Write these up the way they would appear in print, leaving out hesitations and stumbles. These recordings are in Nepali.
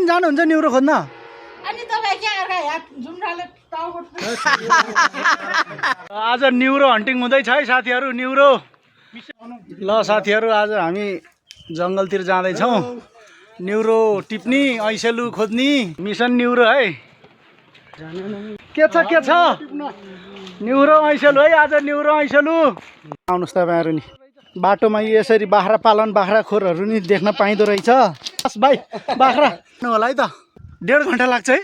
पनि जानुहुन्छ न्युरो खोज्न? आज न्युरो हन्टिङ हुँदैछ है साथीहरू, न्युरो। ल साथीहरू, आज हामी जङ्गलतिर जाँदैछौँ। न्युरो टिप्नी, ऐसेलु खोज्नी, मिसन न्युरो है। के छ न्युरो ऐसेलु है, आज न्युरो ऐसेलु। आउनुहोस् तपाईँहरू नि, बाटोमा यसरी बाख्रा पालन, बाख्राखोरहरू नि देख्न पाइँदो रहेछ। बस भाइ, बाख्रा होला है त, 1.5 घन्टा लाग्छ है।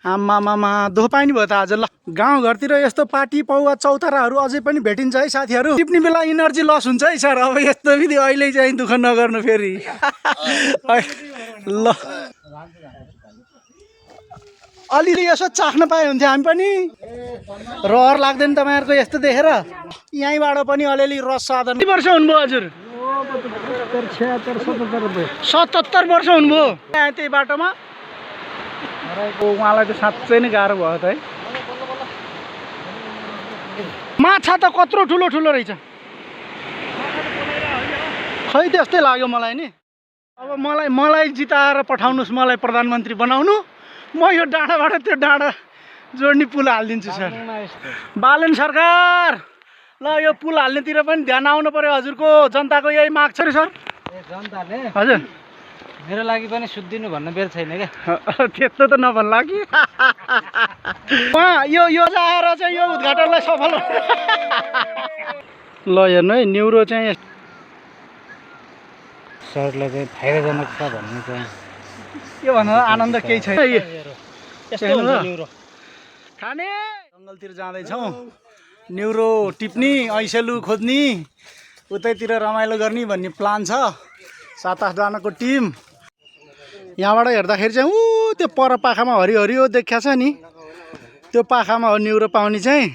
आमामामा दुःख पाइने भयो त आज। ल गाउँघरतिर यस्तो पाटी पौवा चौताराहरू अझै पनि भेटिन्छ है साथीहरू। टिप्ने बेला इनर्जी लस हुन्छ है सर। अब यस्तो विधि अहिले चाहिँ दुःख नगर्नु फेरि। ल अलिअलि यसो चाख्न पाए हुन्थ्यो हामी पनि। रहर लाग्दैन तपाईँहरूको यस्तो देखेर? यहीँबाट पनि अलिअलि रस साधन। कति वर्ष हुनुभयो हजुर? 77 वर्ष हुनुभयो त्यही बाटोमा। उहाँलाई त साँच्चै नै गाह्रो भयो त है। माछा त कत्रो ठुलो ठुलो रहेछ। खै त्यस्तै लाग्यो मलाई नि। अब मलाई जिताएर पठाउनुहोस्, मलाई प्रधानमन्त्री बनाउनु। म यो डाँडाबाट त्यो डाँडा जोड्ने पुल हालिदिन्छु सर। बालन सरकार, ल यो पुल हाल्नेतिर पनि ध्यान आउनु पर्यो हजुरको। जनताको यही माग छ सर। जनताले हजुर मेरो लागि पनि सुत्दिनु भन्न बेर छैन क्या। त्यस्तो त नभन्ला कि। उहाँ यो आएर चाहिँ यो उद्घाटनलाई सफल। ल हेर्नु है, न्युरो चाहिँ सरलाई चाहिँ फाइदाजनक छ भन्ने चाहिँ के भन्नु, आनन्द केही छैन। खाने जङ्गलतिर जाँदैछौँ। न्युरो टिप्नी, ऐसेलु खोज्नी, उतैतिर रमाइलो गर्ने भन्ने प्लान छ। 7-8 जनाको टिम। यहाँबाट हेर्दाखेरि चाहिँ त्यो पर पाखामा हरियो देखिया छ नि, त्यो पाखामा हो न्युरो पाउने चाहिँ।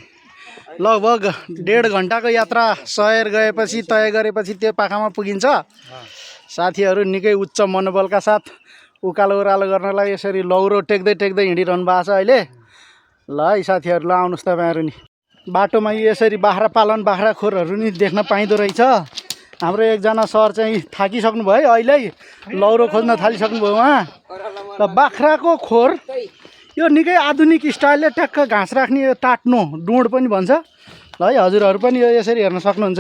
लगभग 1.5 घन्टाको यात्रा सयर गएपछि, तय गरेपछि त्यो पाखामा पुगिन्छ। साथीहरू निकै उच्च मनोबलका साथ उकालो ओह्रालो गर्नलाई यसरी लौरो टेक्दै हिँडिरहनु भएको छ अहिले। ल है साथीहरू, ल आउनुहोस् तपाईँहरू नि। बाटोमा यसरी बाख्रा पालन, बाख्राखोरहरू नि देख्न पाइँदो रहेछ। हाम्रो एकजना सर चाहिँ थाकिसक्नु भयो अहिले, लौरो खोज्न थालिसक्नुभयो उहाँ। र बाख्राको खोर यो निकै आधुनिक स्टाइलले ट्याक्क घाँस राख्ने, यो टाट्नो डुँड पनि भन्छ। ल है हजुरहरू पनि यो यसरी हेर्न सक्नुहुन्छ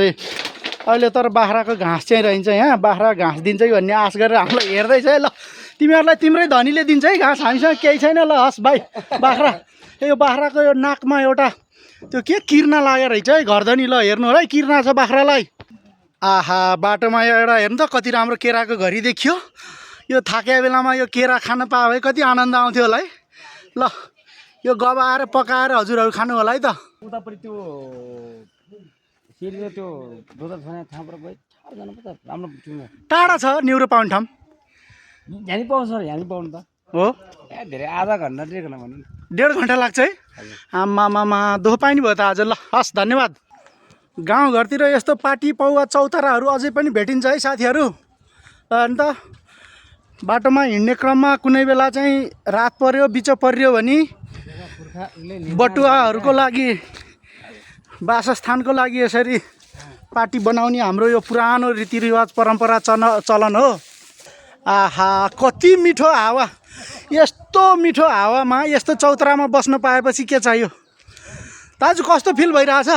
अहिले। तर बाख्राको घाँस चाहिँ रहन्छ यहाँ। बाख्रा घाँस दिन्छ कि भन्ने आश गरेर हामीलाई हेर्दैछ है। ल तिमीहरूलाई तिम्रै धनीले दिन्छ है घाँस, हामीसँग केही छैन। ल हस् भाइ, बाख्रा यो बाख्राको यो नाकमा एउटा त्यो के किर्ना लागेर रहेछ है, घरधनी। ल हेर्नु होला है, किर्ना छ बाख्रालाई। आहा, बाटोमा एउटा हेर्नु त कति राम्रो केराको घरी देखियो। यो थाकेको बेलामा यो केरा खान पाए भए कति आनन्द आउँथ्यो होला है। ल यो गबाएर पकाएर हजुरहरू खानु होला है त। उतापट्टि त्यो सिरियो त्यो दोधा छाने ठाउँबाट गए जानुपर्छ। राम्रो टाढा छ न्युरो पाउने ठाउँ। यहाँनिर पाउँछ सर, यहाँनिर पाउनु त हो। धेरै आधा घन्टा 1.5 घन्टा भन्नु। 1.5 घन्टा लाग्छ है। आमामामा दुःख पाइने भयो त आज। ल हस्, धन्यवाद। गाउँघरतिर यस्तो पाटी पौवा चौताराहरू अझै पनि भेटिन्छ है साथीहरू। अन्त बाटोमा हिँड्ने क्रममा कुनै बेला चाहिँ रात पर्यो, बिचो पर्यो भने बटुवाहरूको लागि, वासस्थानको लागि यसरी पाटी बनाउने हाम्रो यो पुरानो रीतिरिवाज परम्परा चलन हो। आहा, कति मिठो हावा। यस्तो मिठो हावामा, यस्तो चौतारामा बस्न पाएपछि के चाहियो। दाजु कस्तो फिल भइरहेछ?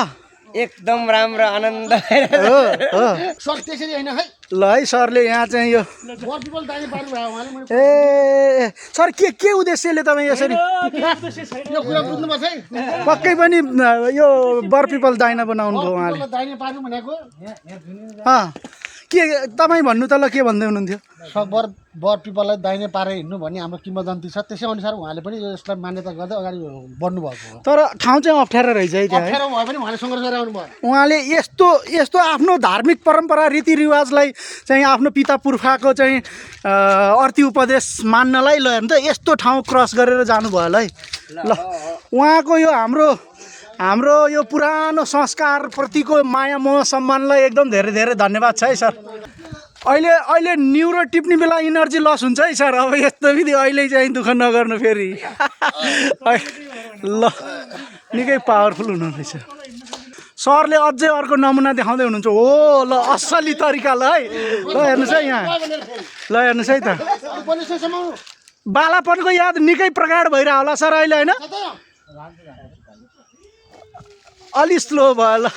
एकदम राम्रो, आनन्द हो हो सर। त्यसरी होइन है। ल है सरले यहाँ चाहिँ यो ए सर के उद्देश्यले तपाईँ यसरी यो कुरा बुझ्नुपर्छ है। पक्कै पनि यो बर पिपल दाइना बनाउनु भयो उहाँले। दाहिने पार्नु भनेको के तपाईँ भन्नु त। ल के भन्दै हुनुहुन्थ्यो? बर पिपललाई दाहिने पारे हिँड्नु भन्ने हाम्रो किंवदन्ती छ। त्यसै अनुसार उहाँले पनि यसलाई मान्यता गर्दै अगाडि बढ्नु भएको हो। तर ठाउँ चाहिँ अप्ठ्यारो रहेछ है त्यहाँ। अप्ठ्यारो भए पनि उहाँले सङ्घर्ष गरेर आउनु भयो। उहाँले यस्तो आफ्नो धार्मिक परम्परा रीतिरिवाजलाई चाहिँ आफ्नो पिता पुर्खाको चाहिँ अर्थी उपदेश मान्नलाई ल हेर्नु त यस्तो ठाउँ क्रस गरेर जानुभयो होला है। ल उहाँको यो हाम्रो यो पुरानो संस्कारप्रतिको माया मोह सम्मानलाई एकदम धेरै धन्यवाद छ है सर। अहिले न्युरो टिप्ने बेला इनर्जी लस हुन्छ है सर। अब यस्तो विधि अहिले चाहिँ दुःख नगर्नु फेरि। ल निकै पावरफुल हुनुहुँदैछ सरले। अझै अर्को नमुना देखाउँदै हुनुहुन्छ। हो ल असली तरिका। ल है, ल हेर्नुहोस् है यहाँ। ल हेर्नुहोस् है त। बालापनको याद निकै प्रगाढ भइरह होला सर अहिले होइन अलि स्लो भयो ल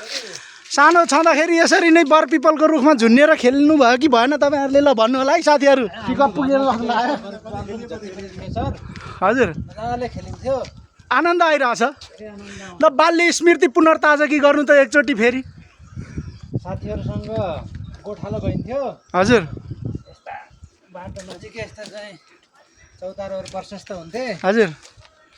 सानो छँदाखेरि यसरी नै बर पिपलको रुखमा झुन्नेर खेल्नु भयो कि भएन तपाईँहरूले ल भन्नु होला है साथीहरू पिकअप पुगेर लाग्यो हजुर मजाले खेलिन्थ्यो आनन्द आइरहेछ ल बाल्य स्मृति पुनर्ताजगी गर्नु त एकचोटि फेरि साथीहरूसँग गोठालो गइन्थ्यो हजुर बाटो नजिकै यस्ता चाहिँ चौतारोहरू प्रशस्त हुन्थे हजुर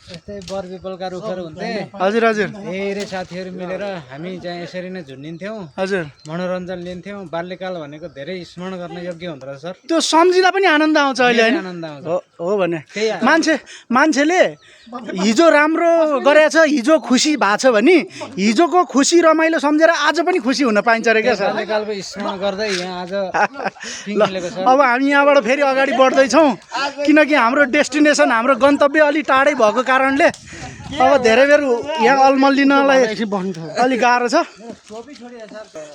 यस्तै बर पिपलका रुखहरू हुन्थे हजुर हजुर धेरै साथीहरू मिलेर हामी चाहिँ यसरी नै झुन्डिन्थ्यौँ हजुर मनोरञ्जन लिन्थ्यौँ बाल्यकाल भनेको धेरै स्मरण गर्न योग्य हुँदो रहेछ सर त्यो सम्झिँदा पनि आनन्द आउँछ अहिले होइन आनन्द आउँछ हो भने त्यही मान्छेले हिजो राम्रो गरेछ हिजो खुसी भएको छ भने हिजोको खुसी रमाइलो सम्झेर आज पनि खुसी हुन पाइन्छ अरे क्या सर बाल्यकालको स्मरण गर्दै यहाँ आज ल अब हामी यहाँबाट फेरि अगाडि बढ्दैछौँ किनकि हाम्रो डेस्टिनेसन हाम्रो गन्तव्य अलिक टाढै भएको कारणले अब धेरै बेर यहाँ अल्मलिनलाई अलिक गाह्रो छ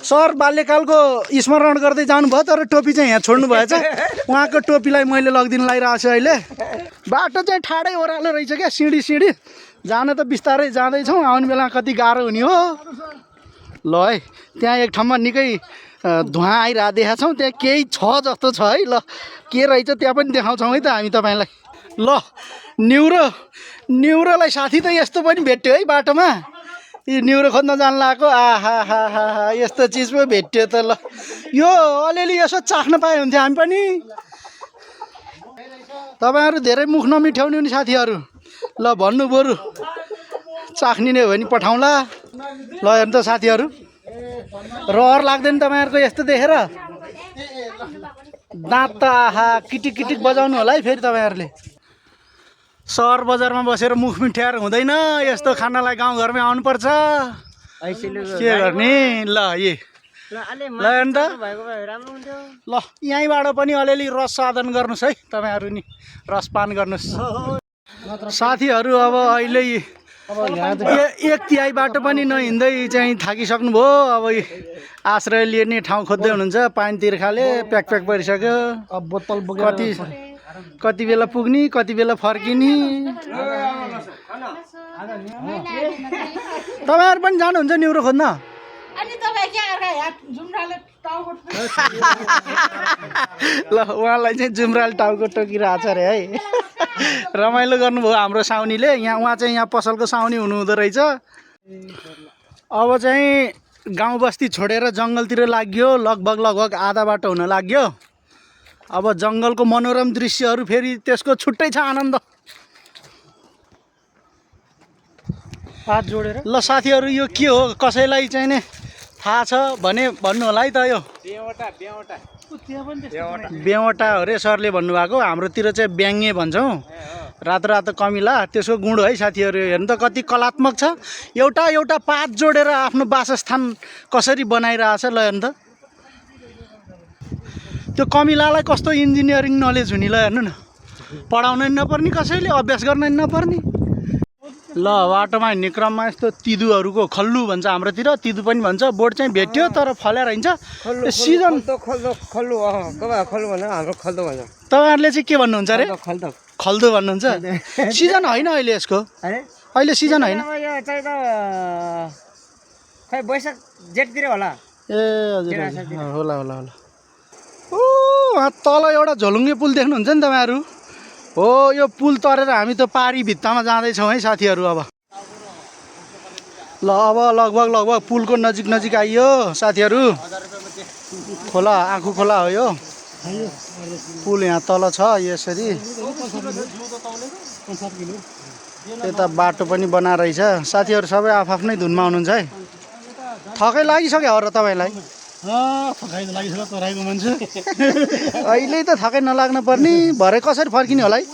सर बाल्यकालको स्मरण गर्दै जानुभयो तर टोपी चाहिँ यहाँ छोड्नु भएछ उहाँको टोपीलाई मैले लगिदिन लगाइरहेको छु अहिले बाटो चाहिँ ठाडै ओह्रालो रहेछ क्या सिँढी जान त बिस्तारै जाँदैछौँ आउने बेला कति गाह्रो हुने हो ल है त्यहाँ एक ठाउँमा निकै धुवा आइरहेको देखाएको छौँ त्यहाँ केही छ जस्तो छ है ल के रहेछ त्यहाँ पनि देखाउँछौँ है त हामी तपाईँलाई ल न्युरोलाई साथी त यस्तो पनि भेट्यो है बाटोमा यी न्युरो खोज्न जान लागेको आहा हा हा हा यस्तो चिज पो भेट्यो त ल यो अलिअलि यसो चाख्न पाए हुन्थ्यो हामी पनि तपाईँहरू धेरै मुख नमिठाउने नि साथीहरू ल भन्नु बरु चाख्ने नै हो भने पठाउँला ल हेर्नु त साथीहरू रहर लाग्दैन तपाईँहरूको यस्तो देखेर दाँत त आहा किटिक किटिक बजाउनु होला है फेरि तपाईँहरूले सहर बजारमा बसेर मुख मिठाएर हुँदैन यस्तो खानालाई गाउँघरमै आउनुपर्छ के गर्ने ल हेर्नु त ल यहीँबाट पनि अलिअलि रस साधन गर्नुहोस् है तपाईँहरू नि रसपान गर्नुहोस् साथीहरू अब अहिले एक तिहाई बाटो पनि नहिँड्दै चाहिँ थाकिसक्नुभयो अब आश्रय लिने ठाउँ खोज्दै हुनुहुन्छ पानी तिर्खाले प्याक परिसक्यो अब बोतल कति बेला पुग्ने कति बेला फर्किने तपाईँहरू पनि जानुहुन्छ न्युरो खोज्न ल उहाँलाई चाहिँ जुम्राल टाउको टोकिरहेको छ अरे है रमाइलो गर्नुभयो हाम्रो साउनीले उहाँ चाहिँ यहाँ पसलको साउनी हुनुहुँदो रहेछ अब चाहिँ गाउँ बस्ती छोडेर जङ्गलतिर लाग्यो लगभग आधा बाटो हुन लाग्यो अब जङ्गलको मनोरम दृश्यहरू फेरि त्यसको छुट्टै छ आनन्द हात जोडेर ल साथीहरू यो के हो कसैलाई चाहिँ नि थाहा छ भने भन्नु होला है त यो बेवटा हो रे सरले भन्नुभएको हाम्रोतिर चाहिँ ब्याङ्गे भन्छौँ रातो रातो कमिला त्यसको गुण है साथीहरू हेर्नु त कति कलात्मक छ एउटा पात जोडेर आफ्नो वासस्थान कसरी बनाइरहेछ ल हेर्नु त त्यो कमिलालाई कस्तो इन्जिनियरिङ नलेज हुने ल हेर्नु न पढाउन नि नपर्ने कसैले अभ्यास गर्न नि नपर्ने ल बाटोमा हिँड्ने क्रममा यस्तो तिदुहरूको खल्लु भन्छ हाम्रोतिर तिदु पनि भन्छ बोट चाहिँ भेट्यो तर फलेर हिँड्छ सिजन तपाईँहरूले चाहिँ के भन्नुहुन्छ अरे खल्दो भन्नुहुन्छ सिजन होइन अहिले यसको अहिले सिजन होइन वैशाख जेठतिर होला ए हजुर होला ओ तल एउटा झोलुङ्गे पुल देख्नुहुन्छ नि तपाईँहरू हो यो पुल तरेर हामी त पारी भित्तामा जाँदैछौँ है साथीहरू अब ल अब लगभग पुलको नजिक आइयो साथीहरू खोला आँखु खोला हो यो पुल यहाँ तल छ यसरी यता बाटो पनि बनाएर रहेछ साथीहरू सबै आफ्नै धुनमा हुनुहुन्छ है थकै लागिसक्यो हो र तपाईँलाई अहिले त थकै नलाग्न पर्ने भरे कसरी फर्किने होला है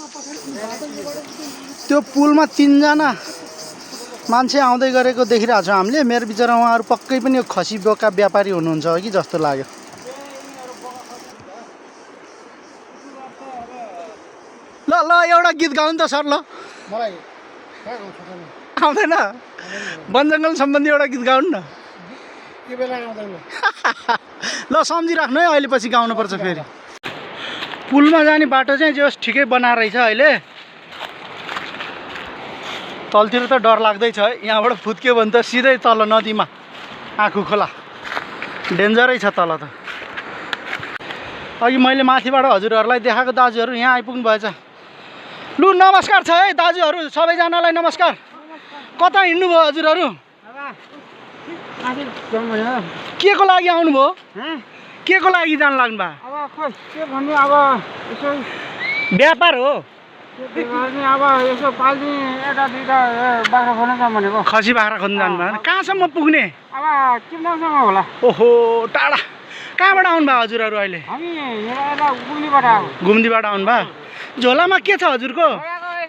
त्यो पुलमा 3 जना मान्छे आउँदै गरेको देखिरहेको छौँ हामीले मेरो विचारमा उहाँहरू पक्कै पनि यो खसी बोका व्यापारी हुनुहुन्छ कि जस्तो लाग्यो ल एउटा गीत गाउनु त सर ल आउँदैन वन जङ्गल सम्बन्धी एउटा गीत गाउनु न ल सम्झिराख्नु है अहिले पछि गाउनुपर्छ फेरि पुलमा जाने बाटो चाहिँ जस ठिकै बनाएर रहेछ अहिले। तलतिर त डर लाग्दैछ है, यहाँबाट फुत्क्यो भने त सिधै तल नदीमा आँखु खोला डेन्जरै छ तल त। अघि मैले माथिबाट हजुरहरूलाई देखाएको दाजुहरू यहाँ आइपुग्नु भएछ। लु नमस्कार छ है दाजुहरू सबैजनालाई नमस्कार। कता हिँड्नुभयो हजुरहरू? के को लागि आउनुभयो? के को लागि जान लाग्नु भयो? अब खोइ के भन्नु, अब यसो व्यापार हो, अब यसो पाल्ने एउटा दुईटा बाख्रा खोल्न जाऊँ भनेको। खसी बाख्रा खोज्नु जानुभयो? कहाँसम्म पुग्ने? अब किम्दाङसम्म होला। ओहो टाढा। कहाँबाट आउनुभयो हजुरहरू अहिले? हामी यता गुम्दीबाट आएको। घुम्दीबाट आउनुभयो? झोलामा के छ हजुरको?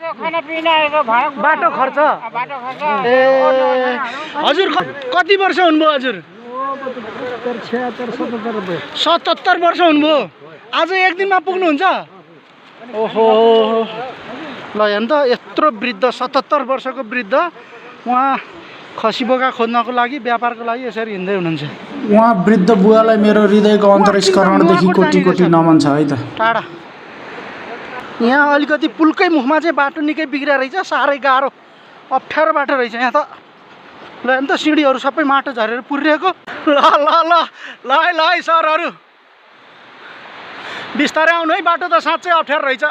खानापिना बाटो खर्च? बाटो खर्च। ए हजुर कति वर्ष हुनुभयो हजुर? 77 वर्ष हुनुभयो। आज एक दिनमा पुग्नुहुन्छ? ओहो ल हेर्नु त, यत्रो वृद्ध 77 वर्षको वृद्ध उहाँ खसी बोका खोज्नको लागि व्यापारको लागि यसरी हिँड्दै हुनुहुन्छ। उहाँ वृद्ध बुवालाई मेरो हृदयको अन्तरिस्करणदेखि कोटी कोटी नमन छ है त। टाढा यहाँ अलिकति पुलकै मुखमा चाहिँ बाटो निकै बिग्रिया रहेछ, साह्रै गाह्रो अप्ठ्यारो बाटो रहेछ यहाँ त। ल हेर्नु त सिँढीहरू सबै माटो झरेर पुरिरहेको। ल ल ल ल है ल है सरहरू बिस्तारै आउनु है, बाटो त साँच्चै अप्ठ्यारो रहेछ।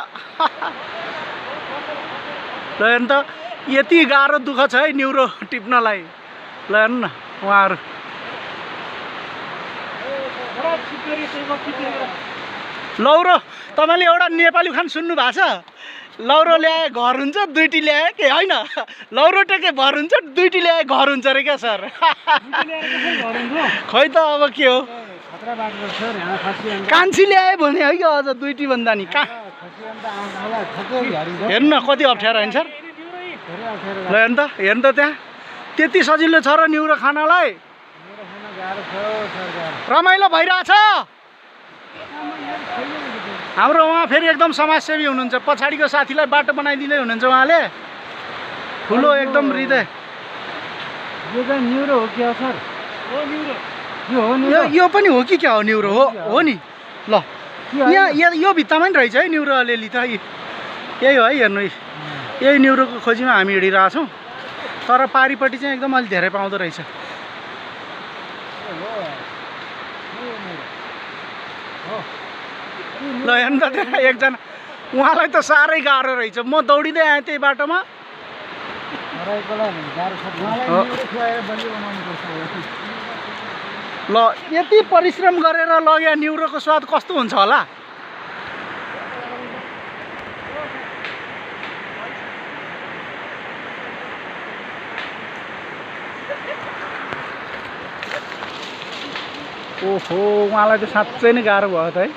ल हेर्नु त यति गाह्रो दुःख छ है न्युरो टिप्नलाई। ल हेर्नु न उहाँहरू। लौरो तपाईँले एउटा नेपाली खान सुन्नु भएको छ? लौरो ल्याए घर हुन्छ, दुईटी ल्याए के होइन? लौरो टेके भर हुन्छ, दुईटी ल्याए घर हुन्छ अरे क्या सर? खै त अब के हो, कान्छी ल्याए भने है कि अझ दुईटी भन्दा नि कहाँ। हेर्नु न कति अप्ठ्यारो होइन सर? ल हेर्नु त हेर्नु त त्यहाँ त्यति सजिलो छ र न्युरो खानालाई? रमाइलो भइरहेछ। हाम्रो उहाँ फेरि एकदम समाजसेवी हुनुहुन्छ, पछाडिको साथीलाई बाटो बनाइदिँदै हुनुहुन्छ उहाँले। ठुलो एकदम हृदय। यो चाहिँ न्युरो हो क्या सर? हो न्युरो। यो पनि हो कि क्या हो? न्युरो हो नि। ल यहाँ यो भित्तामा नि रहेछ है न्युरो अलिअलि त। यही हो है, हेर्नु यही न्युरोको खोजीमा हामी हिँडिरहेछौँ। तर पारिपट्टि चाहिँ एकदम अलिक धेरै पाउँदो रहेछ। ल हेर्नु त त्यहाँ एकजना, उहाँलाई त साह्रै गाह्रो रहेछ। म दौडिँदै आएँ त्यही बाटोमा। ल यति परिश्रम गरेर लग्यो, न्युरोको स्वाद कस्तो हुन्छ होला? ओहो उहाँलाई त साँच्चै नै गाह्रो भयो त है।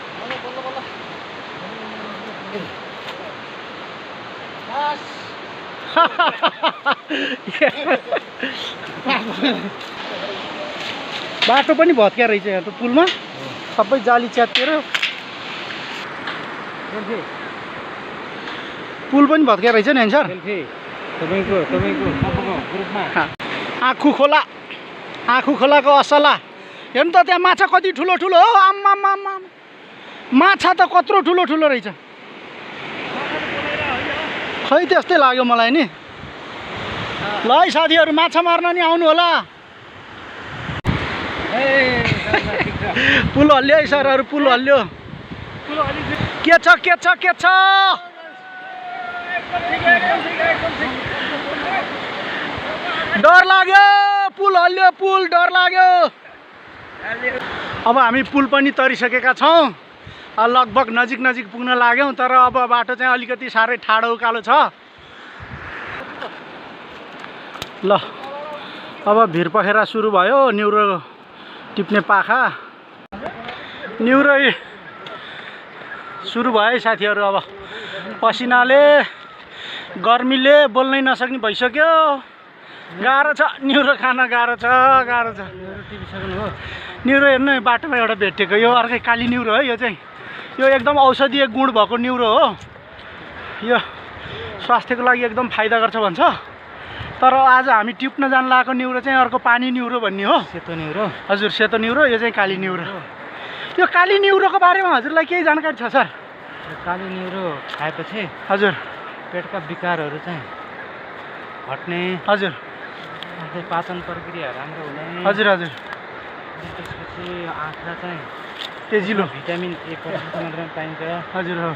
बाटो पनि भत्किया रहेछ यहाँ त, पुलमा सबै जाली च्यातिएर पुल पनि भत्किया रहेछ नि सर। आँखु खोला, आँखु खोलाको असला हेर्नु त त्यहाँ माछा कति ठुलो ठुलो हो। आम्मामा माछा त कत्रो ठुलो ठुलो रहेछ। खै त्यस्तै लाग्यो मलाई नि। ल है साथीहरू माछा मार्न नि आउनु होला। पुल हल्लियो है सरहरू, पुल हल्लियो। के छ के छ के छ? डर लाग्यो, पुल हल्लियो, पुल डर लाग्यो। अब हामी पुल पनि तरिसकेका छौँ, लगभग नजिक नजिक पुग्न लाग्यौँ। तर अब बाटो चाहिँ अलिकति साह्रै ठाडो उकालो छ। ल अब भिर पखेरा सुरु भयो, न्युरो टिप्ने पाखा न्युरो सुरु भयो है साथीहरू। अब पसिनाले गर्मीले बोल्नै नसक्ने भइसक्यो। गाह्रो छ न्युरो खान, गाह्रो छ गाह्रो छ। न्युरो हेर्नु बाटोमा एउटा भेटेको, यो अर्कै काली न्युरो है। यो चाहिँ यो एकदम औषधीय गुण भएको न्युरो हो। यो स्वास्थ्यको लागि एकदम फाइदा गर्छ भन्छ। तर आज हामी टिप्न जान लागेको न्युरो चाहिँ अर्को पानी न्युरो भन्ने हो। सेतो न्युरो? हजुर सेतो न्युरो, यो चाहिँ काली न्युरो। यो काली न्युरोको बारेमा हजुरलाई केही जानकारी छ सर? काली न्युरो खाएपछि हजुर पेटका विकारहरू चाहिँ हट्ने, हजुर अझै पाचन प्रक्रिया राम्रो हुने, हजुर हजुर अनि त्यसपछि आँखा चाहिँ तेजिलो भिटामिन ए पर्याप्त मात्रामा पाइन्छ, हजुर हो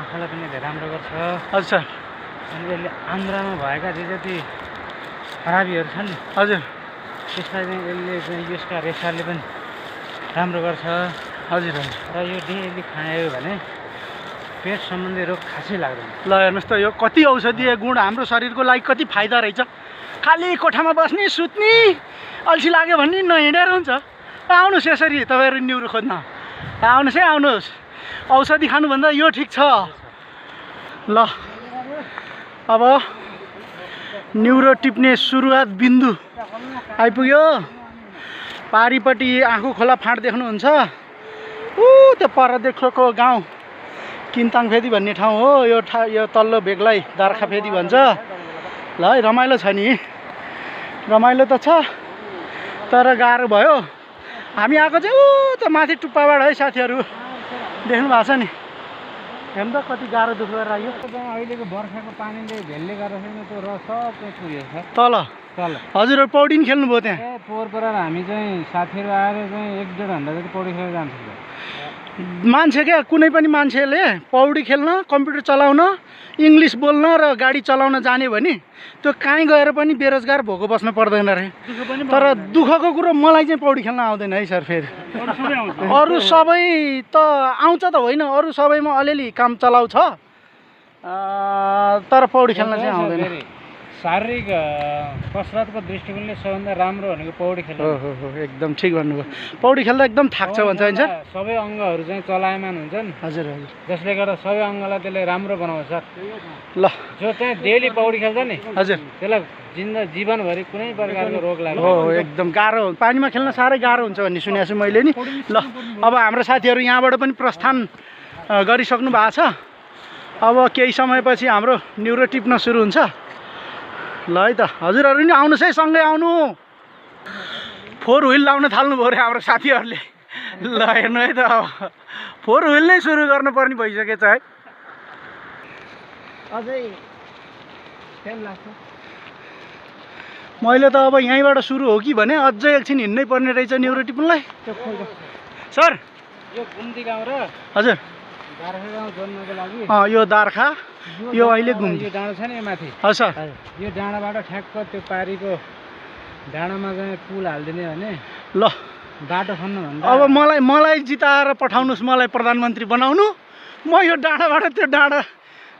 आँखालाई पनि धेरै राम्रो गर्छ। हजुर सर अनि यसले आन्द्रामा भएका जे जति खराबीहरू छन् नि हजुर त्यसलाई चाहिँ यसले चाहिँ यसका रेसाले पनि राम्रो गर्छ। हजुर हजुर र यो डेली खायो भने पेट सम्बन्धी रोग खासै लाग्दैन। ल हेर्नुहोस् त यो कति औषधीय गुण हाम्रो शरीरको लागि कति फाइदा रहेछ। खाली कोठामा बस्ने सुत्ने अल्छी लाग्यो भने नहिँडेर हुन्छ। आउनुहोस् यसरी तपाईँहरू न्युरो खोज्न आउनुहोस् है आउनुहोस्। औषधि खानुभन्दा यो ठिक छ। ल अब न्युरो टिप्ने सुरुवात बिन्दु आइपुग्यो। पारिपट्टि आँखु खोला फाँट देख्नुहुन्छ, त्यो पर देखेको गाउँ किन्ताङफेदी भन्ने ठाउँ हो। यो तल्लो भेगलाई दार्खाफेदी भन्छ। ल है रमाइलो छ नि, रमाइलो त छ तर गाह्रो भयो। हामी आएको चाहिँ त्यो माथि टुप्पाबाट है साथीहरू, देख्नु भएको छ नि। हेर्नु त कति गाह्रो दुःख गरेर आयो। अहिलेको बर्खाको पानीले भेलले गर्दाखेरि त्यो रस सब पुगेको छ तल। तल। हजुर पौडी नि खेल्नुभयो त्यहाँ? पोहोर पर हामी चाहिँ साथीहरू आएर चाहिँ 1-1.5 घन्टा जति पौडी खेलेर जान्थ्यौँ। मान्छे क्या कुनै पनि मान्छेले पौडी खेल्न, कम्प्युटर चलाउन, इङ्ग्लिस बोल्न र गाडी चलाउन जाने भने त्यो कहीँ गएर पनि बेरोजगार भोको बस्नु पर्दैन रे। तर दुःखको कुरो मलाई चाहिँ पौडी खेल्न आउँदैन है सर। फेरि अरू सबै त आउँछ त होइन, अरू सबैमा अलिअलि काम चलाउ छ तर पौडी खेल्न चाहिँ आउँदैन। शारीरिक कसरतको दृष्टिकोणले सबभन्दा राम्रो भनेको पौडी खेल्नु हो एकदम ठिक भन्नुभयो। पौडी खेल्दा एकदम थाक्छ भन्छ होइन सर? सबै अङ्गहरू चाहिँ चलायमान हुन्छन्। हजुर हजुर जसले गर्दा सबै अङ्गलाई त्यसले राम्रो बनाउँछ सर। ल जो चाहिँ डेली पौडी खेल्छ नि हजुर त्यसलाई जीवनभरि कुनै प्रकारको रोग लाग्छ। हो एकदम गाह्रो, पानीमा खेल्न साह्रै गाह्रो हुन्छ भन्ने सुनेको छु मैले नि। ल अब हाम्रो साथीहरू यहाँबाट पनि प्रस्थान गरिसक्नु भएको छ। अब केही समयपछि हाम्रो न्युरो टिप्न सुरु हुन्छ। ल है त हजुरहरू नि आउनुहोस् है, सँगै आउनु। 4 व्हिल लाउन थाल्नुभयो अरे हाम्रो साथीहरूले। ल हेर्नु है त अब 4 व्हिल नै सुरु गर्नुपर्ने भइसकेछ है। अझै टाइम लाग्छ। मैले त अब यहीँबाट सुरु हो कि भने अझै एकछिन हिँड्नै पर्ने रहेछ न्युरो टिप्नलाई। सर यो घुम्ती गाउँ र हजुर दार्खा गाउँ जोड्नको लागि यो दार्खा, यो अहिले घुम्ती यो डाँडा छ नि माथि। हजुर सर यो डाँडाबाट ठ्याक्क त्यो पारीको डाँडामा चाहिँ पुल हालिदिने भने ल बाटो खन्नु भन्दा अब मलाई जिताएर पठाउनुहोस्, मलाई प्रधानमन्त्री बनाउनु। म यो डाँडाबाट त्यो डाँडा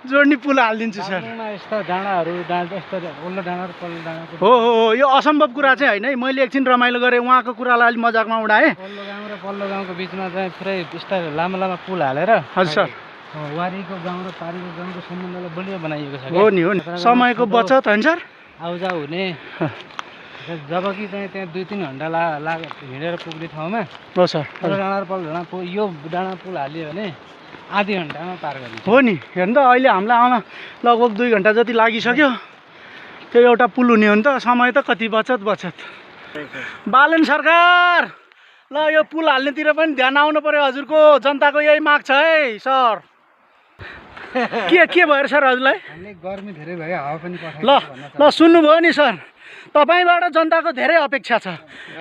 जोड्ने पुल हालिदिन्छु सर। दार्जिलिङमा यस्ता डाँडाहरू यस्तो ओल्लो डाँडा र पल्लो डाँडाको हो हो हो यो असम्भव कुरा चाहिँ होइन है। मैले एकछिन रमाइलो गरेँ, उहाँको कुरालाई अलिक मजाकमा उडाएँ। पल्लो गाउँ र पल्लो गाउँको बिचमा चाहिँ पुरै यस्ता लामो लामो पुल हालेर हजुर सर वारीको गाउँ र पारीको गाउँको सम्बन्धलाई बलियो बनाइएको छ। हो नि हो नि, समयको बचत होइन सर। आउजाउ हुने, जबकि चाहिँ त्यहाँ 2-3 घन्टा हिँडेर पुग्ने ठाउँमा हो सर पल्लो डाँडा र पल्लो डाँडा यो डाँडा पुल हालियो भने आधी घन्टामा पार गरिन्छ। हो नि हेर्नु त अहिले हामीलाई आउन लगभग 2 घन्टा जति लागिसक्यो। त्यो एउटा पुल हुने हो नि त, समय त कति बचत। बालन सरकार ल यो पुल हाल्नेतिर पनि ध्यान आउनु पर्यो हजुरको। जनताको यही माग छ है सर। के भएर सर हजुरलाई? गर्मी धेरै भयो, हावा पनि ल सुन्नुभयो नि सर, तपाईँबाट जनताको धेरै अपेक्षा छ।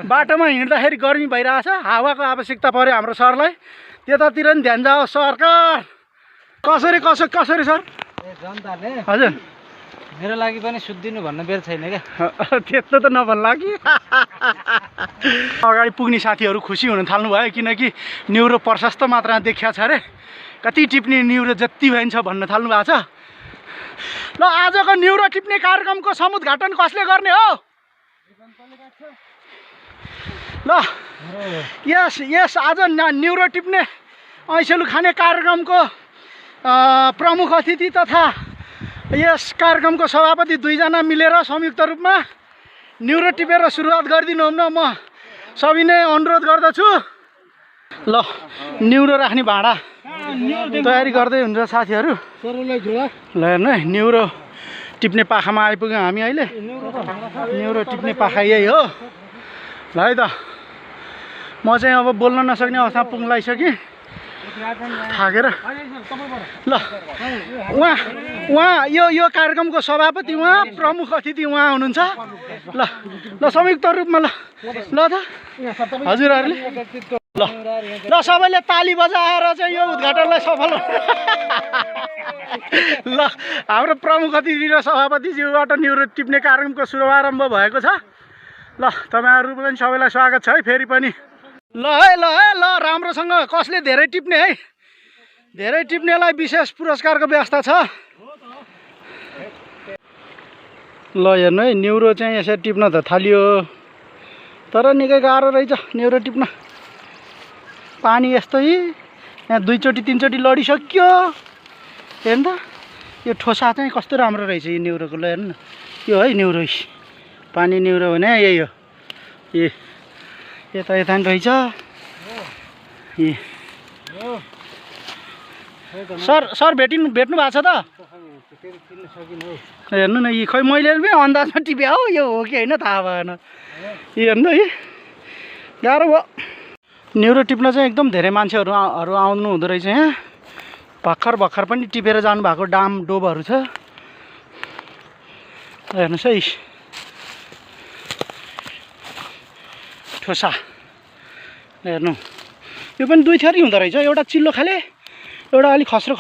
बाटोमा हिँड्दाखेरि गर्मी भइरहेछ, हावाको आवश्यकता पर्यो हाम्रो सरलाई। त्यतातिर नि ध्यान जाओस् सरकार। कसरी सर? जनताले हजुर मेरो लागि पनि सुत्दिनु भन्न बेर छैन क्या। त्यस्तो त नभन्ला कि। अगाडि पुग्ने साथीहरू खुसी हुन थाल्नु भयो, किनकि न्युरो प्रशस्त मात्रामा देखिया छ अरे। कति टिप्ने न्युरो जति भइन्छ भन्न थाल्नु भएको छ। ल आजको न्युरो टिप्ने कार्यक्रमको समुद्घाटन कसले गर्ने हो? ल यस आज न्युरो टिप्ने ऐसेलु खाने कार्यक्रमको प्रमुख अतिथि तथा यस कार्यक्रमको सभापति 2 जना मिलेर संयुक्त रूपमा न्युरो टिपेर सुरुवात गरिदिनु हुन म सविनय अनुरोध गर्दछु। ल न्युरो राख्ने भाँडा तयारी गर्दै हुन्छ साथीहरू। ल हेर्नु है न्युरो टिप्ने पाखामा आइपुग्यौँ हामी अहिले। न्युरो टिप्ने पाखा यही हो। ल है त म चाहिँ अब बोल्न नसक्ने अवस्थामा पुग्न लागिसकेँ। थाकेर ल उहाँ यो कार्यक्रमको सभापति उहाँ प्रमुख अतिथि उहाँ हुनुहुन्छ ल ल संयुक्त रूपमा ल त हजुरहरूले ल सबैले ताली बजाएर चाहिँ यो उद्घाटनलाई सफल ल हाम्रो प्रमुख अतिथि र सभापतिज्यूबाट न्युरो टिप्ने कार्यक्रमको शुभारम्भ भएको छ ल तपाईँहरू पनि सबैलाई स्वागत छ है फेरि पनि ल राम्रोसँग कसले धेरै टिप्ने है धेरै टिप्नेलाई विशेष पुरस्कारको व्यवस्था छ ल हेर्नु है न्युरो चाहिँ यसरी टिप्न त थालियो तर निकै गाह्रो रहेछ न्युरो टिप्न पानी यस्तै यहाँ 2 चोटि 3 चोटि लडिसक्यो हेर्नु त यो ठोसा चाहिँ कस्तो राम्रो रहेछ यो न्युरोको ल हेर्नु न यो है न्युरो पानी न्युरो भने यही हो ए यता नि रहेछ सर भेट्नु भएको छ त हेर्नु न यी खै मैले पनि अन्दाजमा टिपे हो यो हो कि होइन थाहा भएन हेर्नु है गाह्रो भयो न्युरो टिप्न चाहिँ एकदम धेरै मान्छेहरू आउनु हुँदो रहेछ यहाँ भर्खर पनि टिपेर जानुभएको डाम डोबहरू छ हेर्नुहोस् है ठोसा हेर्नु यो पनि 2 थरी हुँदो रहेछ एउटा चिल्लो खाले एउटा अलिक खस्रो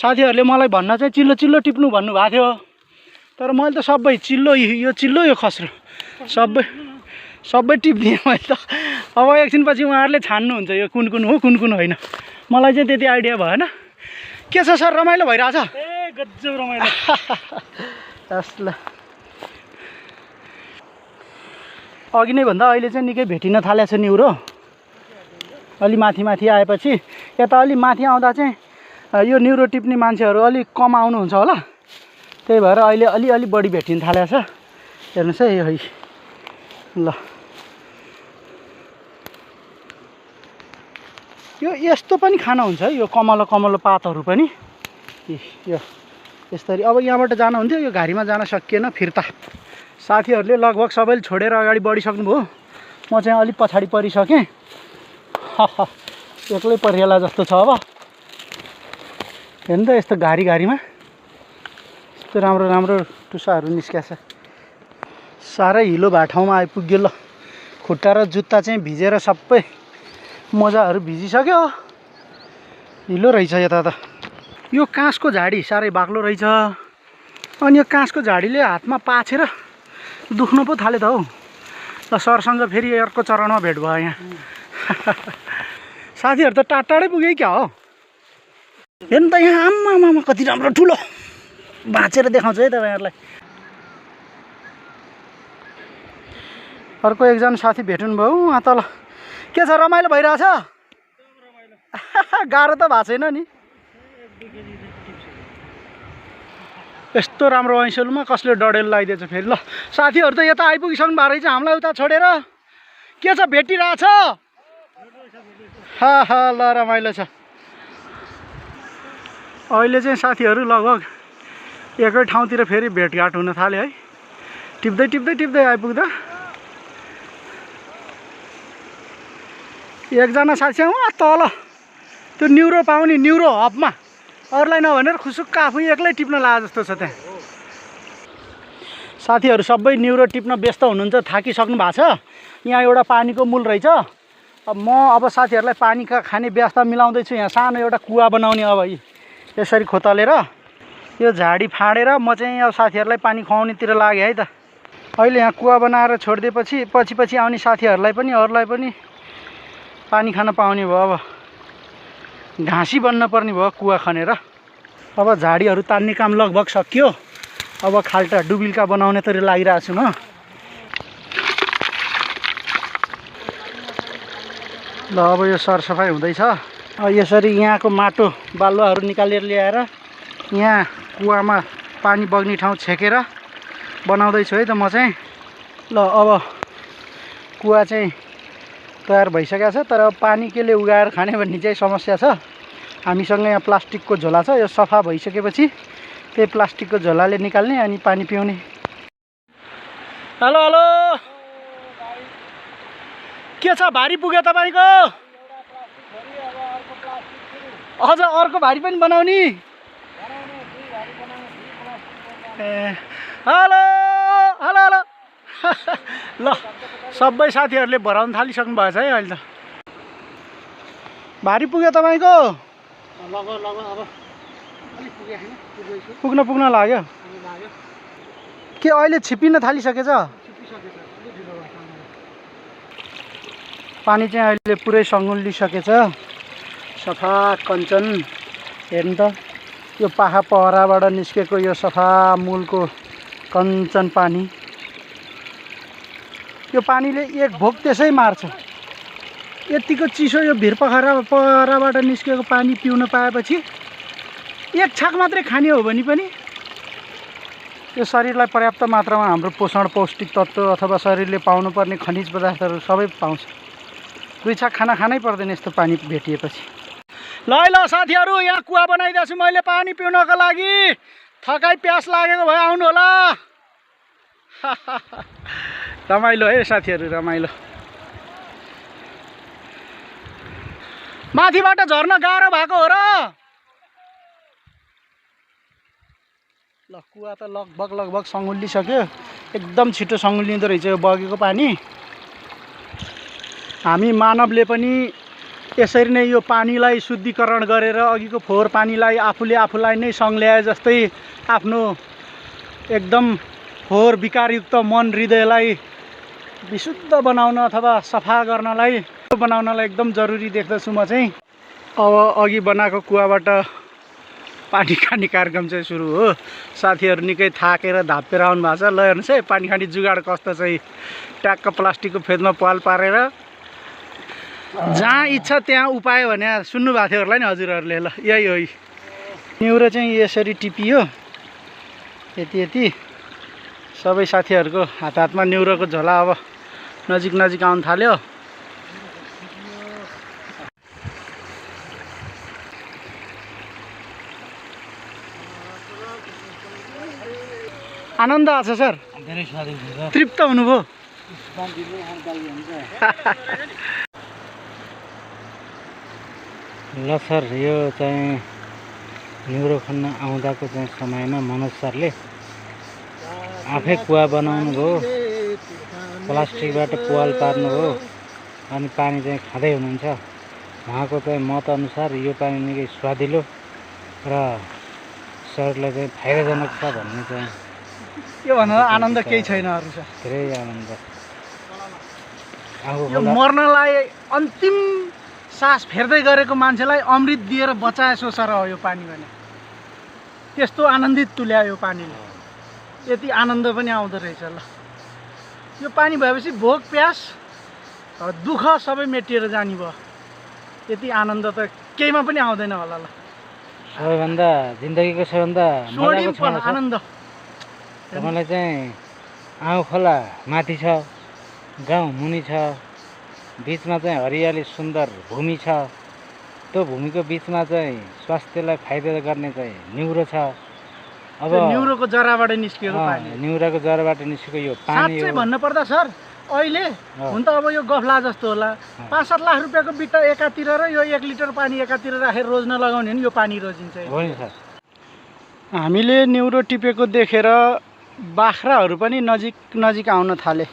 साथीहरूले मलाई भन्न चाहिँ चिल्लो टिप्नु भन्नुभएको थियो तर मैले त सबै चिल्लो यो चिल्लो यो खस्रो सबै टिप्दिएँ मैले त अब एकछिनपछि उहाँहरूले छान्नुहुन्छ यो कुन हो कुन होइन मलाई चाहिँ त्यति आइडिया भएन के छ सर रमाइलो भइरहेछ ए गजब रमाइलो ल अघि नै भन्दा अहिले चाहिँ निकै भेटिन थालेको छ न्युरो अलि माथि आएपछि यता अलि माथि आउँदा चाहिँ यो न्युरो टिप्ने मान्छेहरू अलिक कम आउनुहुन्छ होला त्यही भएर अहिले अलि बढी भेटिन थालेको छ हेर्नुहोस् है यो ल यो यस्तो पनि खाना हुन्छ है यो कमलो पातहरू पनि यो यसरी अब यहाँबाट जान हुन्थ्यो यो घारीमा जान सकिएन फिर्ता साथीहरूले लगभग सबैले छोडेर अगाडि बढिसक्नुभयो म चाहिँ अलिक पछाडि परिसकेँ एक्लै परिएला जस्तो छ अब हेर्नु त यस्तो घारीमा यस्तो राम्रो टुसाहरू निस्किया छ साह्रै हिलो भएको ठाउँमा आइपुग्यो ल खुट्टा र जुत्ता चाहिँ भिजेर सबै मोजाहरू भिजिसक्यो हिलो रहेछ यता त यो काँसको झाडी साह्रै बाक्लो रहेछ अनि यो काँसको झाडीले हातमा पाछेर दुख्न पो थाल्यो त हौ ल सरसँग फेरि अर्को चरणमा भेट भयो यहाँ साथीहरू त टाढै पुगे क्या हो हेर्नु त यहाँ आम्मामा कति राम्रो ठुलो भाँचेर देखाउँछ है तपाईँहरूलाई अर्को एकजना साथी भेट्नु भयो उहाँ तल के छ रमाइलो भइरहेछ गाह्रो त भएको छैन नि यस्तो राम्रो ऐँसेलुमा कसले डडेल लगाइदिएछ फेरि ल साथीहरू त यता आइपुगिसक्नु भएको रहेछ हामीलाई उता छोडेर के छ भेटिरहेछ ल रमाइलो छ अहिले चाहिँ साथीहरू लगभग एकै ठाउँतिर फेरि भेटघाट हुन थाल्यो है टिप्दै आइपुग्दा एकजना साथी चाहिँ उहाँ तल त्यो न्युरो पाउने न्युरो हबमा अरूलाई नभनेर खुसुक्क आफू एक्लै टिप्न लागे जस्तो छ त्यहाँ साथीहरू सबै न्युरो टिप्न व्यस्त हुनुहुन्छ थाकिसक्नु भएको छ यहाँ एउटा पानीको मूल रहेछ अब साथीहरूलाई पानी खाने व्यवस्था मिलाउँदैछु यहाँ सानो एउटा कुवा बनाउने अब यसरी खोतलेर यो झाडी फाँडेर म चाहिँ अब साथीहरूलाई पानी खुवाउनेतिर लागेँ है त अहिले यहाँ कुवा बनाएर छोडिदिएपछि पछि आउने साथीहरूलाई पनि अरूलाई पनि पानी खान पाउने भयो अब घाँसी बन्न पर्ने भयो कुवा खनेर अब झाडीहरू तान्ने काम लगभग सकियो अब खाल्टा डुबिल्का बनाउनेतिर लागिरहेको छु म ल अब यो सरसफाइ हुँदैछ यसरी यहाँको माटो बालुवाहरू निकालेर ल्याएर यहाँ कुवामा पानी बग्ने ठाउँ छेकेर बनाउँदैछु है त म चाहिँ ल अब कुवा चाहिँ तयार भइसकेको छ तर पानी केले उगाएर खाने भन्ने चाहिँ समस्या छ हामीसँग यहाँ प्लास्टिकको झोला छ यो सफा भइसकेपछि त्यही प्लास्टिकको झोलाले निकाल्ने अनि पानी पिउने हेलो के छ भारी पुग्यो तपाईँको अझ अर्को भारी पनि बनाउने? ए हेलो हेलो हेलो ल सबै साथीहरूले भराउन थालिसक्नु भएछ है अहिले त। भारी पुग्यो तपाईँको? पुग्न लाग्यो के अहिले छिपिन थालिसकेछ? पानी चाहिँ अहिले पुरै सङ्गुलिसकेछ। सफा कञ्चन हेर्नु त, यो पाखा पहराबाट निस्केको यो सफा मूलको कञ्चन पानी। यो पानीले एक भोक त्यसै मार्छ। यतिको चिसो यो पहराबाट निस्केको पानी पिउन पाएपछि एक छाक मात्रै खाने हो भने पनि यो शरीरलाई पर्याप्त मात्रामा हाम्रो पोषण, पौष्टिक तत्त्व अथवा शरीरले पाउनुपर्ने खनिज पदार्थहरू सबै पाउँछ। दुई छाक खाना खानै पर्दैन यस्तो पानी भेटिएपछि। ल साथीहरू, यहाँ कुवा बनाइदिएको छु मैले पानी पिउनको लागि। थकाइ प्यास लागेको भए आउनु होला। रमाइलो है साथीहरू, रमाइलो। माथिबाट झर्न गाह्रो भएको हो र? ल कुवा त लगभग सङ्गुलिसक्यो। एकदम छिटो सङ्गुलिँदो रहेछ यो बगेको पानी। हामी मानवले पनि यसरी नै यो पानीलाई शुद्धिकरण गरेर अघिको फोहोर पानीलाई आफूलाई नै सङ्ल्याए जस्तै आफ्नो एकदम फोहोर विकारयुक्त मन हृदयलाई विशुद्ध बनाउन अथवा सफा गर्नलाई एकदम जरुरी देख्दछु म चाहिँ। अब अघि बनाएको कुवाबाट पानी खाने कार्यक्रम चाहिँ सुरु हो। साथीहरू निकै थाकेर धापेर आउनु भएको छ। ल हेर्नुहोस् है पानी खाने जुगाड कस्तो चाहिँ। ट्याक्क प्लास्टिकको फेदमा पाल पारेर जहाँ इच्छा त्यहाँ उपाय भने सुन्नुभएको थियो होला नि हजुरहरूले। ल यही हो, निउरो चाहिँ यसरी टिपियो यति सबै साथीहरूको हातमा निउरोको झोला अब नजिक आउन थाल्यो। आनन्द आछ सर? धेरै स्वादिष्ट छ। तृप्त हुनुभयो? ल सर, यो चाहिँ निउरो खन्न आउँदाको चाहिँ समयमा मनोज सरले आफै कुवा बनाउनु भयो, प्लास्टिकबाट पुवाल पार्नुभयो अनि पानी चाहिँ खाँदै हुनुहुन्छ। उहाँको चाहिँ मत अनुसार यो पानी निकै स्वादिलो र शरीरलाई चाहिँ फाइदाजनक छ भन्ने चाहिँ यो भन्दा आनन्द केही छैन अरू छ। धेरै आनन्द। यो मर्नलाई अन्तिम सास फेर्दै गरेको मान्छेलाई अमृत दिएर बचाए सोचर हो यो पानी भने। त्यस्तो आनन्दित तुल्यायो यो पानीले। यति आनन्द पनि आउँदो रहेछ। ल यो पानी भएपछि भोक प्यास दुःख सबै मेटिएर जाने भयो। यति आनन्द त केहीमा पनि आउँदैन होला। ल सबैभन्दा जिन्दगीको सबैभन्दा मजाको क्षण छ। आनन्द मलाई चाहिँ आउँ खोला माथि छ, गाउँ मुनि छ, बिचमा चाहिँ हरियाली सुन्दर भूमि छ। त्यो भूमिको बिचमा चाहिँ स्वास्थ्यलाई फाइदा गर्ने चाहिँ निउरो छ। अब निउरोको जराबाट निस्किएको पानी, निउरोको जराबाट निस्केको यो पानी साँच्चै भन्नुपर्दा सर अहिले हुन त अब यो गफला जस्तो होला 5-7 लाख रुपियाँको बिटा एकातिर र यो 1 लिटर पानी एकातिर राखेर रोज्न लगाउने नि यो पानी रोजिन्छ। हो नि सर। हामीले निउरो टिपेको देखेर बाख्राहरू पनि नजिक आउन थाले।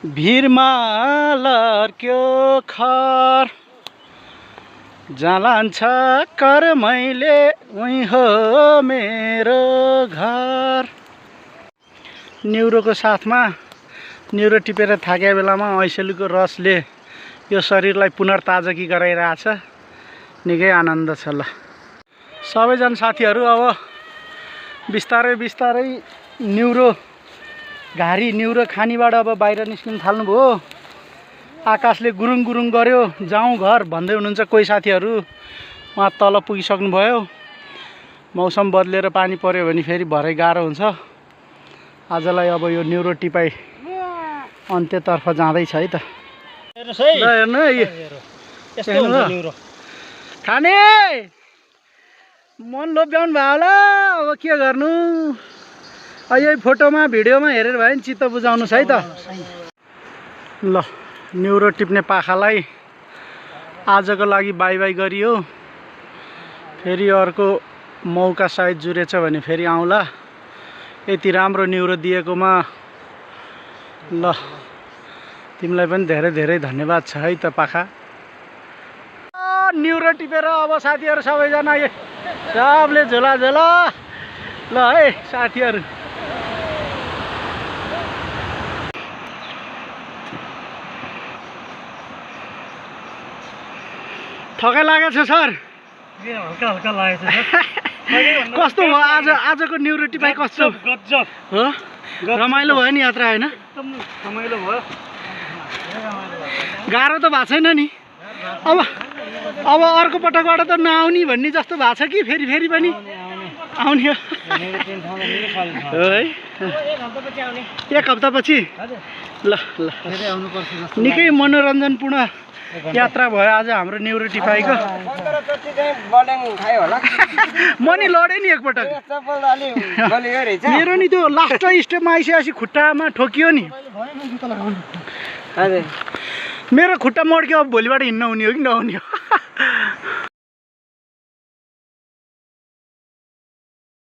भिरमा लर्क्यो खर जहाँ लान्छ कर मैले उही हो मेरो घर। निउरोको साथमा निउरो टिपेर थाकेको बेलामा ऐसेलुको रसले यो शरीरलाई पुनर्ताजगी गराइरहेछ। निकै आनन्द छ। ल सबैजना साथीहरू अब बिस्तारै निउरो खानीबाट अब बाहिर निस्किन थाल्नुभयो। आकाशले गुरुङ गर्यो, जाउँ घर भन्दै हुनुहुन्छ कोही साथीहरू। उहाँ तल पुगिसक्नुभयो। मौसम बदलेर पानी पर्यो भने फेरि भरे गाह्रो हुन्छ। आजलाई अब यो निउरो टिपाइ अन्त्यतर्फ जाँदैछ है त। हेर्नु खाने मन लोभ्याउनु भयो होला। अब के गर्नु, यही फोटोमा भिडियोमा हेरेर भयो नि चित्त बुझाउनुहोस् है त। ल निउरो टिप्ने पाखालाई आजको लागि बाई बाई गरियो। फेरि अर्को मौका सायद जुरेछ भने फेरि आउँला। यति राम्रो न्युरो दिएकोमा ल तिमीलाई पनि धेरै धेरै धन्यवाद छ है त पाखा। न्युरो टिपेर अब साथीहरू सबैजना सबले झोला झोला ल है साथीहरू। थकाइ लागेको छ सर? हल्का हल्का लागेको छ कस्तो भयो आजको न्युरो टिपाइ कस्तो गजब हो? रमाइलो भयो नि यात्रा होइन? एकदम रमाइलो भयो। गाह्रो त भएको छैन नि? अब अर्को पटकबाट त नआउने भन्ने जस्तो भएको छ कि फेरि फेरि पनि आउने हो है? 1 हप्तापछि ल ल निकै मनोरञ्जनपूर्ण यात्रा भयो आज हाम्रो न्युरो टिपाइको। म नि लडेँ नि एकपटक। मेरो नि त्यो लास्ट स्टेपमा आइसकेपछि खुट्टामा ठोकियो नि। मेरो खुट्टा मड्क्यो, अब भोलिबाट हिँड्न हुने हो कि नहुने हो?